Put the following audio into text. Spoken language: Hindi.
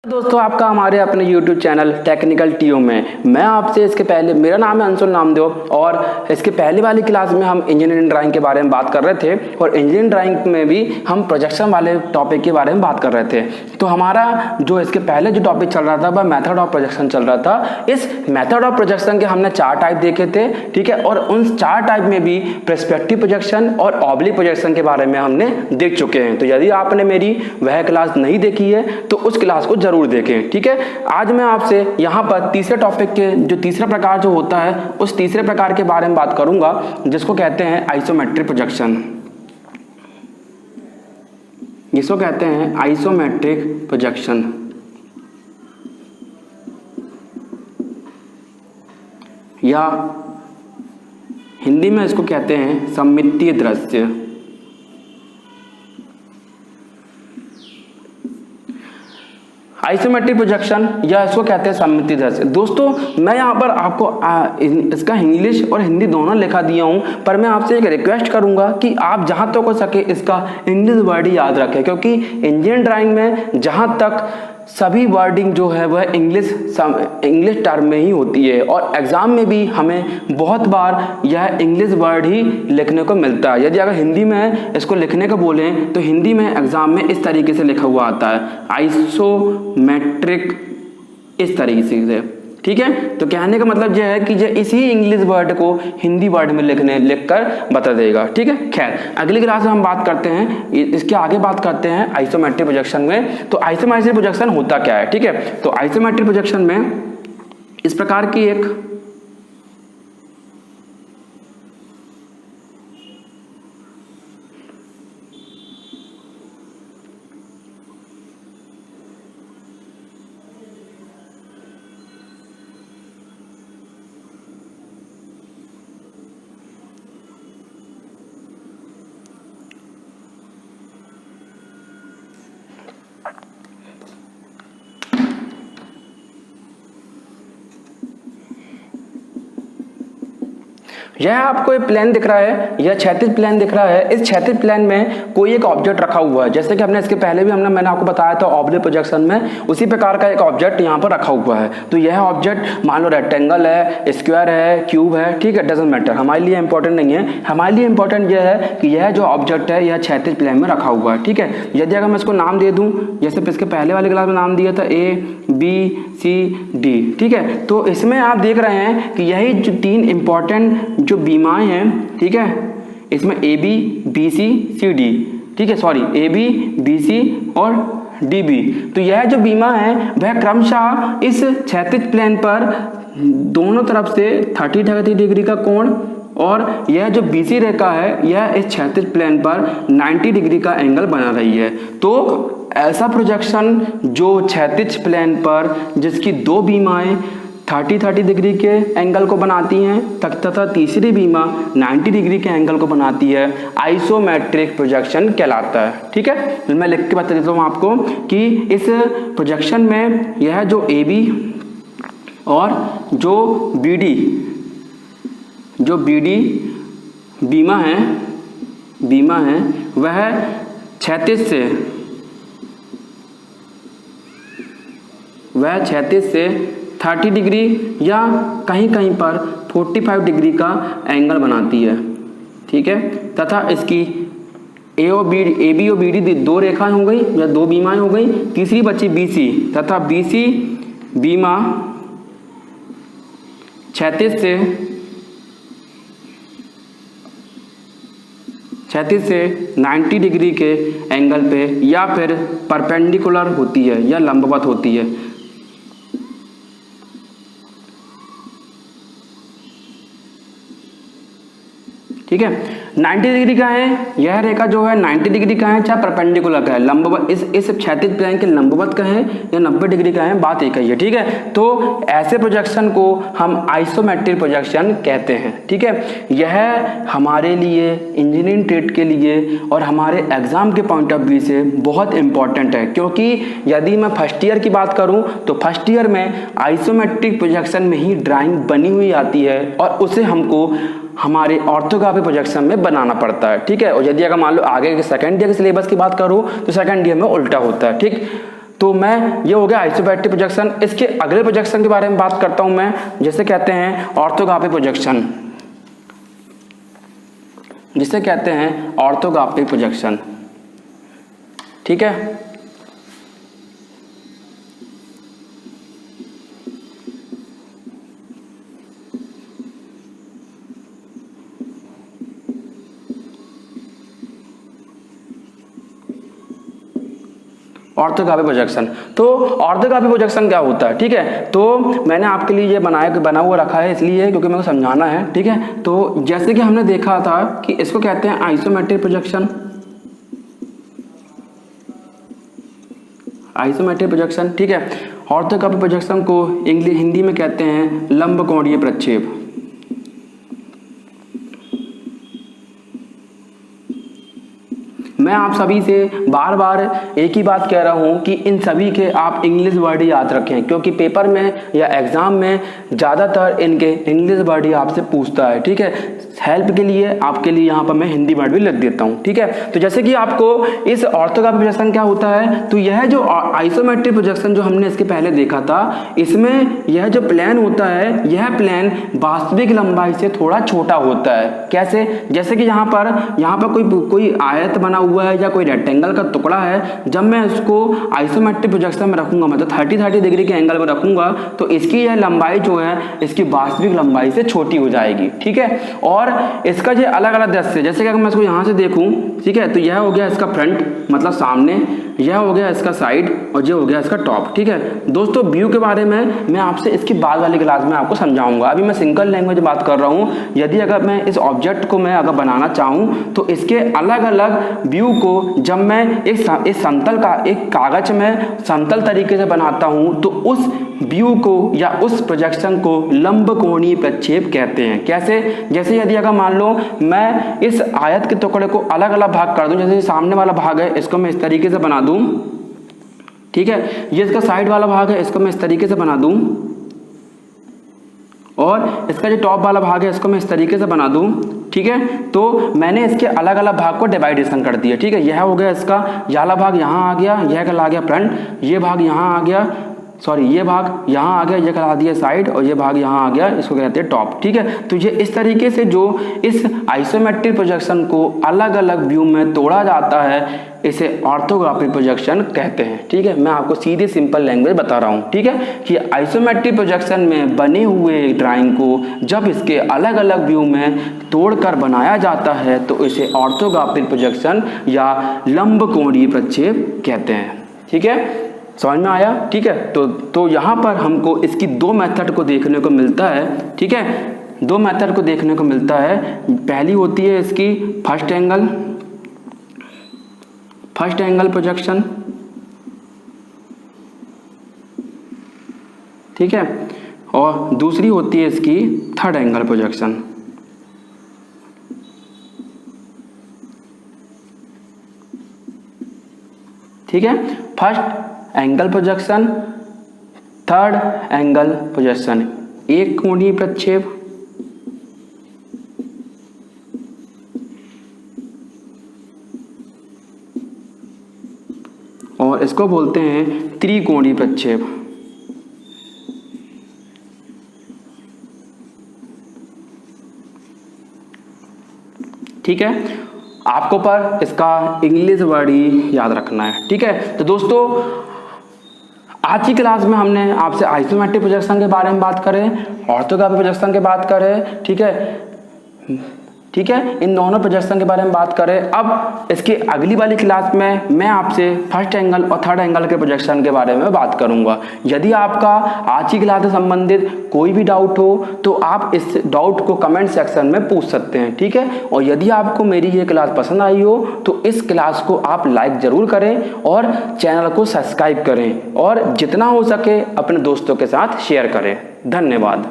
दोस्तों आपका हमारे अपने YouTube चैनल टेक्निकल टीओ में मैं आपसे इसके पहले मेरा नाम है अंशुल नामदेव और इसके पहले वाली क्लास में हम इंजीनियरिंग ड्राइंग के बारे में बात कर रहे थे और इंजीनियरिंग ड्राइंग में भी हम प्रोजेक्शन वाले टॉपिक के बारे में बात कर रहे थे। तो हमारा जो इसके पहले जो टॉपिक चल रहा था वह मेथड ऑफ प्रोजेक्शन चल रहा था। इस मेथड ऑफ प्रोजेक्शन के हमने 4 टाइप देखे थे, ठीक है, और उन 4 टाइप में भी पर्सपेक्टिव प्रोजेक्शन और ऑब्लिक प्रोजेक्शन के बारे में हमने देख चुके हैं। तो यदि आपने मेरी वह क्लास नहीं देखी है तो उस क्लास को जरूर देखें, ठीक है। आज मैं आपसे यहाँ पर तीसरे टॉपिक के जो तीसरा प्रकार जो होता है उस तीसरे प्रकार के बारे में बात करूंगा जिसको कहते हैं आइसोमेट्रिक प्रोजेक्शन। जिसको कहते हैं आइसोमेट्रिक प्रोजेक्शन या हिंदी में इसको कहते हैं सममितीय दृश्य। आइसोमेट्रिक प्रोजेक्शन या इसको कहते हैं सममितीय दृश्य। दोस्तों मैं यहाँ पर आपको इसका इंग्लिश और हिंदी दोनों लिखा दिया हूँ, पर मैं आपसे एक रिक्वेस्ट करूँगा कि आप जहाँ तक हो सके इसका इंग्लिश वर्ड ही याद रखें, क्योंकि इंजीनियरिंग ड्राइंग में जहाँ तक सभी वर्डिंग जो है वह इंग्लिश टर्म में ही होती है और एग्जाम में भी हमें बहुत बार यह इंग्लिश वर्ड ही लिखने को मिलता है। यदि अगर हिंदी में इसको लिखने को बोलें तो हिंदी में एग्जाम में इस तरीके से लिखा हुआ आता है आइसोमेट्रिक, इस तरीके से, ठीक है। तो कहने का मतलब यह है कि जो इसी इंग्लिश वर्ड को हिंदी वर्ड में लिखकर बता देगा, ठीक है। खैर अगली क्लास में हम बात करते हैं, इसके आगे बात करते हैं आइसोमेट्रिक प्रोजेक्शन में। तो आइसोमेट्रिक प्रोजेक्शन होता क्या है, ठीक है। तो आइसोमेट्रिक प्रोजेक्शन में इस प्रकार की एक यह आपको एक प्लेन दिख रहा है, यह क्षैतिज प्लेन दिख रहा है। इस क्षैतिज प्लेन में कोई एक ऑब्जेक्ट रखा हुआ है, जैसे कि हमने इसके पहले भी मैंने आपको बताया था ऑब्लिक प्रोजेक्शन में, उसी प्रकार का एक ऑब्जेक्ट यहाँ पर रखा हुआ है। तो यह ऑब्जेक्ट मान लो रेक्टेंगल है, स्क्वायर है, क्यूब है, ठीक है, डजंट मैटर, हमारे लिए इंपॉर्टेंट नहीं है। हमारे लिए इंपॉर्टेंट यह है कि यह जो ऑब्जेक्ट है यह क्षैतिज प्लेन में रखा हुआ है, ठीक है। यदि अगर मैं इसको नाम दे दूँ, जैसे इसके पहले वाले क्लास में नाम दिया था ABCD, ठीक है। तो इसमें आप देख रहे हैं कि यही जो 3 इंपॉर्टेंट जो बीमाएं हैं, ठीक है, इसमें ABBCCD, ठीक है, सॉरी ABBC और DB। तो यह जो बीमा है वह क्रमशः इस क्षैतिज प्लेन पर दोनों तरफ से 30 डिग्री का कोण और यह जो BC रेखा है यह इस क्षैतिज प्लेन पर 90 डिग्री का एंगल बना रही है। तो ऐसा प्रोजेक्शन जो क्षैतिज प्लेन पर जिसकी 2 बीमाएं 30 डिग्री के एंगल को बनाती हैं तथा तीसरी बीमा 90 डिग्री के एंगल को बनाती है, आइसोमेट्रिक प्रोजेक्शन कहलाता है, ठीक है। मैं लिख के बता देता हूँ आपको कि इस प्रोजेक्शन में यह जो AB और जो BD बीमा है वह क्षैतिज से 30 डिग्री या कहीं कहीं पर 45 डिग्री का एंगल बनाती है, ठीक है। तथा इसकी AB और BD 2 रेखाएं हो गई या 2 बीमाएं हो गई, तीसरी बची BC तथा BC बीमा क्षैतिज से 90 डिग्री के एंगल पे या फिर परपेंडिकुलर होती है या लंबवत होती है। ठीक है, 90 डिग्री का है यह रेखा जो है 90 डिग्री का है, चाहे परपेंडिकुलर का है, लंबवत इस क्षैतिज प्लेन के लंबवत का है या 90 डिग्री का है, बात एक ही है, ठीक है। तो ऐसे प्रोजेक्शन को हम आइसोमेट्रिक प्रोजेक्शन कहते हैं, ठीक है। यह हमारे लिए इंजीनियरिंग ट्रेड के लिए और हमारे एग्जाम के पॉइंट ऑफ व्यू से बहुत इंपॉर्टेंट है, क्योंकि यदि मैं फर्स्ट ईयर की बात करूं तो फर्स्ट ईयर में आइसोमेट्रिक प्रोजेक्शन में ही ड्राइंग बनी हुई आती है और उसे हमको हमारे ऑर्थोग्राफिक प्रोजेक्शन में बनाना पड़ता है, ठीक है। और यदि अगर मान लो आगे के सेकंड ईयर के सिलेबस की बात करूं तो सेकंड ईयर में उल्टा होता है, ठीक। तो मैं ये हो गया आइसोमेट्रिक प्रोजेक्शन। इसके अगले प्रोजेक्शन के बारे में बात करता हूं मैं, जैसे कहते हैं ऑर्थोग्राफिक प्रोजेक्शन, जिसे कहते हैं ऑर्थोग्राफिक प्रोजेक्शन। ठीक है, ऑर्थोग्राफिक प्रोजेक्शन। तो ऑर्थोग्राफिक प्रोजेक्शन क्या होता है, ठीक है, तो मैंने आपके लिए ये बना हुआ रखा है इसलिए क्योंकि मेरे को समझाना है। ठीक है, तो जैसे कि हमने देखा था कि इसको कहते हैं आइसोमेट्रिक प्रोजेक्शन, आइसोमेट्रिक प्रोजेक्शन। ठीक है, ऑर्थोग्राफिक प्रोजेक्शन को हिंदी में कहते हैं लंबकोणीय प्रक्षेप। मैं आप सभी से बार बार एक ही बात कह रहा हूं कि इन सभी के आप इंग्लिश वर्ड याद रखें, क्योंकि पेपर में या एग्जाम में ज़्यादातर इनके इंग्लिश वर्ड ही आपसे पूछता है। ठीक है, हेल्प के लिए आपके लिए यहाँ पर मैं हिंदी वर्ड भी लिख देता हूँ। ठीक है, तो जैसे कि आपको इस ऑर्थोग्राफिक प्रोजेक्शन क्या होता है, तो यह जो आइसोमेट्रिक प्रोजेक्शन जो हमने इसके पहले देखा था, इसमें यह जो प्लेन होता है, यह प्लेन वास्तविक लंबाई से थोड़ा छोटा होता है। कैसे, जैसे कि यहाँ पर कोई आयत बना हुआ है या कोई रेक्टेंगल का टुकड़ा है, जब मैं इसको आइसोमेट्रिक प्रोजेक्शन में रखूंगा, मतलब 30 डिग्री के एंगल में रखूंगा, तो इसकी यह लंबाई जो है इसकी वास्तविक लंबाई से छोटी हो जाएगी। ठीक है, और इसका जो अलग अलग दृश्य, जैसे कि अगर मैं इसको यहाँ से देखूं, ठीक है, तो यह हो गया इसका फ्रंट मतलब सामने, यह हो गया इसका साइड, और ये हो गया इसका टॉप। ठीक है दोस्तों, व्यू के बारे में मैं आपसे इसकी बाद वाली क्लास में आपको समझाऊंगा। अभी मैं सिंगल लैंग्वेज बात कर रहा हूँ। यदि अगर मैं इस ऑब्जेक्ट को मैं अगर बनाना चाहूँ तो इसके अलग अलग व्यू को जब मैं इस समतल का एक कागज में समतल तरीके से बनाता हूँ, तो उस व्यू को या उस प्रोजेक्शन को लंबकोणीय प्रक्षेप कहते हैं। कैसे, जैसे यदि अगर मान लो मैं इस आयत के टुकड़े को अलग अलग भाग कर दूं, जैसे सामने वाला भाग है इसको मैं इस तरीके से बना दूं, ठीक है, ये इसका साइड वाला भाग है इसको मैं इस तरीके से बना दूं, और इसका जो टॉप वाला भाग है इसको मैं इस तरीके से बना दूं। ठीक है, तो मैंने इसके अलग अलग भाग को डिवाइडेशन कर दिया। ठीक है, यह हो गया इसका ये वाला भाग यहाँ आ गया, यह कहला गया फ्रंट, ये भाग यहाँ आ गया, सॉरी ये भाग यहाँ आ गया, ये कहला दिया साइड, और ये भाग यहाँ आ गया, इसको कहते हैं टॉप। ठीक है, तो ये इस तरीके से जो इस आइसोमेट्रिक प्रोजेक्शन को अलग अलग व्यू में तोड़ा जाता है, इसे ऑर्थोग्राफिक प्रोजेक्शन कहते हैं। ठीक है, मैं आपको सीधे सिंपल लैंग्वेज बता रहा हूँ। ठीक है, कि आइसोमेट्रिक प्रोजेक्शन में बने हुए ड्राइंग को जब इसके अलग अलग व्यू में तोड़कर बनाया जाता है तो इसे ऑर्थोग्राफिक प्रोजेक्शन या लंबकोणीय प्रक्षेप कहते हैं। ठीक है, समझ में आया। ठीक है, तो यहाँ पर हमको इसकी दो मेथड को देखने को मिलता है। ठीक है, दो मेथड को देखने को मिलता है। पहली होती है इसकी फर्स्ट एंगल प्रोजेक्शन। ठीक है, और दूसरी होती है इसकी थर्ड एंगल प्रोजेक्शन। ठीक है, first angle projection, third angle projection, एक कोणीय प्रक्षेप, और इसको बोलते हैं त्रिकोणीय प्रक्षेप। ठीक है, आपको पर इसका इंग्लिश वर्ड ही याद रखना है। ठीक है, तो दोस्तों आज की क्लास में हमने आपसे आइसोमेट्रिक प्रोजेक्शन के बारे में बात करें, ऑर्थोग्राफिक प्रोजेक्शन की बात करें। ठीक है, इन दोनों प्रोजेक्शन के बारे में बात करें। अब इसकी अगली वाली क्लास में मैं आपसे फर्स्ट एंगल और थर्ड एंगल के प्रोजेक्शन के बारे में बात करूंगा। यदि आपका आज की क्लास से संबंधित कोई भी डाउट हो तो आप इस डाउट को कमेंट सेक्शन में पूछ सकते हैं। ठीक है, और यदि आपको मेरी ये क्लास पसंद आई हो तो इस क्लास को आप लाइक जरूर करें और चैनल को सब्सक्राइब करें, और जितना हो सके अपने दोस्तों के साथ शेयर करें। धन्यवाद।